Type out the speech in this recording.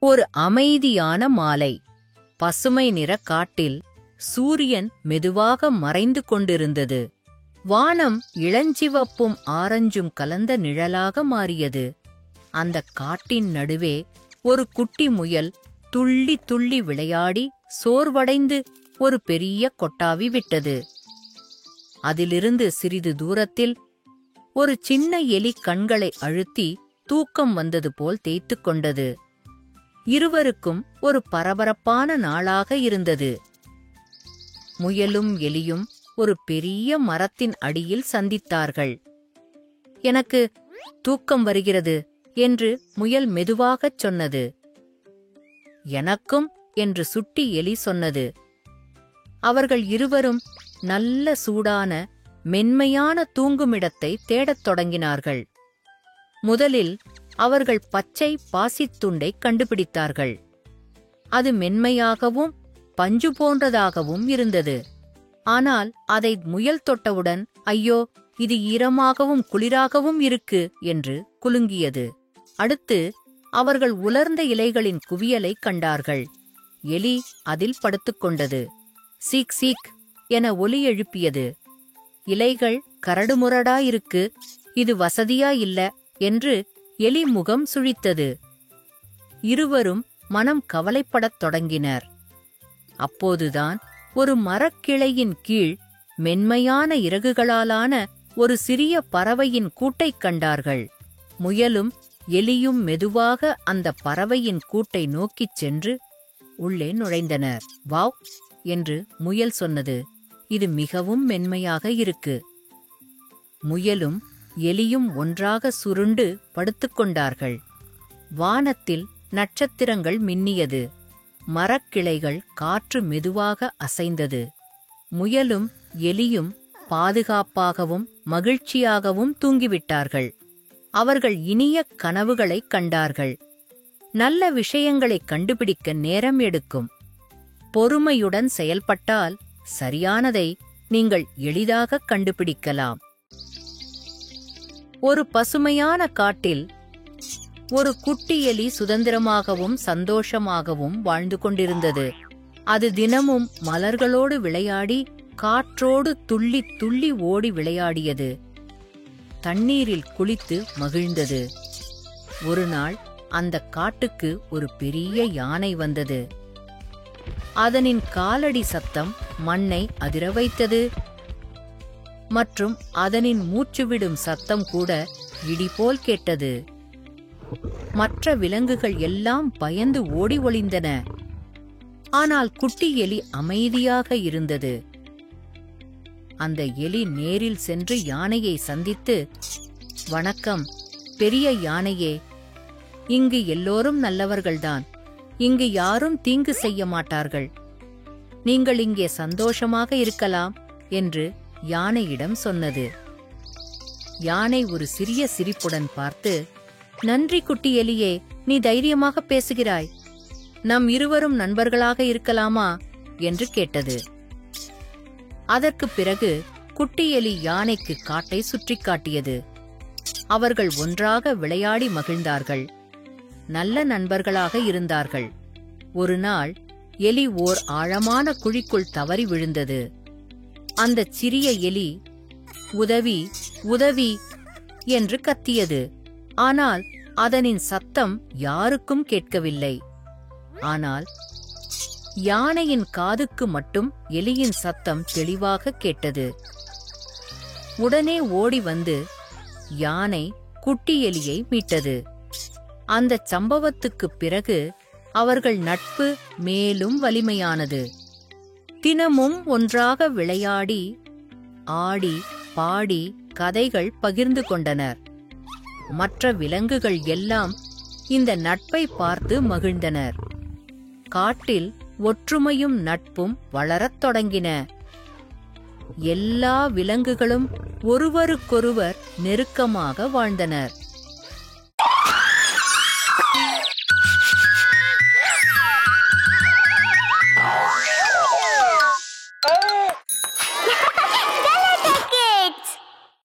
ஒரு அமைதியான மாலை. பசுமை நிற காட்டில் சூரியன் மெதுவாக மறைந்து கொண்டிருந்தது. வானம் இளஞ்சிவப்பும் ஆரஞ்சும் கலந்த நிழலாக மாறியது. அந்தக் காட்டின் நடுவே ஒரு குட்டி முயல் துள்ளி துள்ளி விளையாடி சோர்வடைந்து ஒரு பெரிய கொட்டாவி விட்டது. அதிலிருந்து சிறிது தூரத்தில் ஒரு சின்ன எலி கண்களை அழுத்தி தூக்கம் வந்தது போல் தேய்த்துக் கொண்டது. இருவருக்கும் ஒரு பரபரப்பான நாளாக இருந்தது. முயலும் எலியும் ஒரு பெரிய மரத்தின் அடியில் சந்தித்தார்கள். எனக்கு தூக்கம் வருகிறது என்று முயல் மெதுவாகச் சொன்னது. எனக்கும் என்று சுட்டி எலி சொன்னது. அவர்கள் இருவரும் நல்ல சூடான மென்மையான தூங்குமிடத்தை தேடத் தொடங்கினார்கள். முதலில் அவர்கள் பச்சை பாசித்துண்டைக் கண்டுபிடித்தார்கள். அது மென்மையாகவும் பஞ்சு போன்றதாகவும் இருந்தது. ஆனால் அதை முயல் தொட்டவுடன், ஐயோ, இது ஈரமாகவும் குளிராகவும் இருக்கு என்று குலுங்கியது. அடுத்து அவர்கள் உலர்ந்த இலைகளின் குவியலைக் கண்டார்கள். எலி அதில் படுத்துக்கொண்டது. சீக் சீக் என ஒலி எழுப்பியது. இலைகள் கரடுமுரடாயிருக்கு, இது வசதியா இல்ல என்று எலி முகம் சுழித்தது. இருவரும் மனம் கவலைப்படத் தொடங்கினர். அப்போதுதான் ஒரு மரக்கிளையின் கீழ் மென்மையான இறகுகளாலான ஒரு சிறிய பறவையின் கூட்டைக் கண்டார்கள். முயலும் எலியும் மெதுவாக அந்த பறவையின் கூட்டை நோக்கிச் சென்று உள்ளே நுழைந்தனர். வாவ் என்று முயல் சொன்னது. இது மிகவும் மென்மையாக இருக்கு. முயலும் எலியும் ஒன்றாக சுருண்டு படுத்துக்கொண்டார்கள். வானத்தில் நட்சத்திரங்கள் மின்னியது. மரக்கிளைகள் காற்று மெதுவாக அசைந்தது. முயலும் எலியும் பாதுகாப்பாகவும் மகிழ்ச்சியாகவும் தூங்கிவிட்டார்கள். அவர்கள் இனிய கனவுகளைக் கண்டார்கள். நல்ல விஷயங்களைக் கண்டுபிடிக்க நேரம் எடுக்கும். பொறுமையுடன் செயல்பட்டால் சரியானதை நீங்கள் எளிதாக கண்டுபிடிக்கலாம். ஒரு பசுமையான காட்டில் ஒரு குட்டி எலி சுதந்திரமாகவும் சந்தோஷமாகவும் வாழ்ந்து கொண்டிருந்தது. அது தினமும் மலர்களோடு விளையாடி காற்றோடு துள்ளி துள்ளி ஓடி விளையாடியது. தண்ணீரில் குளித்து மகிழ்ந்தது. ஒரு நாள் அந்த காட்டுக்கு ஒரு பெரிய யானை வந்தது. அதனின் காலடி சத்தம் மண்ணை அதிர வைத்தது. மற்றும் அதனின் மூச்சுவிடும் சத்தம் கூட இடிபோல் கேட்டது. மற்ற விலங்குகள் எல்லாம் பயந்து ஓடி ஒளிந்தன. ஆனால் குட்டி எலி அமைதியாக இருந்தது. அந்த எலி நேரில் சென்று யானையை சந்தித்து, வணக்கம் பெரிய யானையே, இங்கு எல்லோரும் நல்லவர்கள்தான். இங்கு யாரும் தீங்கு செய்ய மாட்டார்கள். நீங்கள் இங்கே சந்தோஷமாக இருக்கலாம் என்று யானையிடம் சொன்னது. யானை ஒரு சிறிய சிரிப்புடன் பார்த்து, நன்றி குட்டி எலியே, நீ தைரியமாக பேசுகிறாய். நம் இருவரும் நண்பர்களாக இருக்கலாமா என்று கேட்டது. அதற்குப் பிறகு குட்டி எலி யானைக்கு காட்டை சுற்றிக் காட்டியது. அவர்கள் ஒன்றாக விளையாடி மகிழ்ந்தார்கள். நல்ல நண்பர்களாக இருந்தார்கள். ஒரு நாள் எலி ஓர் ஆழமான குழிக்குள் தவறி விழுந்தது. அந்தச் சிறிய எலி உதவி உதவி என்று கத்தியது. ஆனால் அதனின் சத்தம் யாருக்கும் கேட்கவில்லை. ஆனால் யானையின் காதுக்கு மட்டும் எலியின் சத்தம் தெளிவாக கேட்டது. உடனே ஓடி வந்து யானை குட்டி எலியை மீட்டது. அந்தச் சம்பவத்துக்குப் பிறகு அவர்கள் நட்பு மேலும் வலிமையானது. தினமும் ஒன்றாக விளையாடி ஆடி பாடி கதைகள் பகிர்ந்து கொண்டனர். மற்ற விலங்குகள் எல்லாம் இந்த நட்பை பார்த்து மகிழ்ந்தனர். காட்டில் ஒற்றுமையும் நட்பும் வளரத் தொடங்கின. எல்லா விலங்குகளும் ஒருவருக்கொருவர் நெருக்கமாக வாழ்ந்தனர்.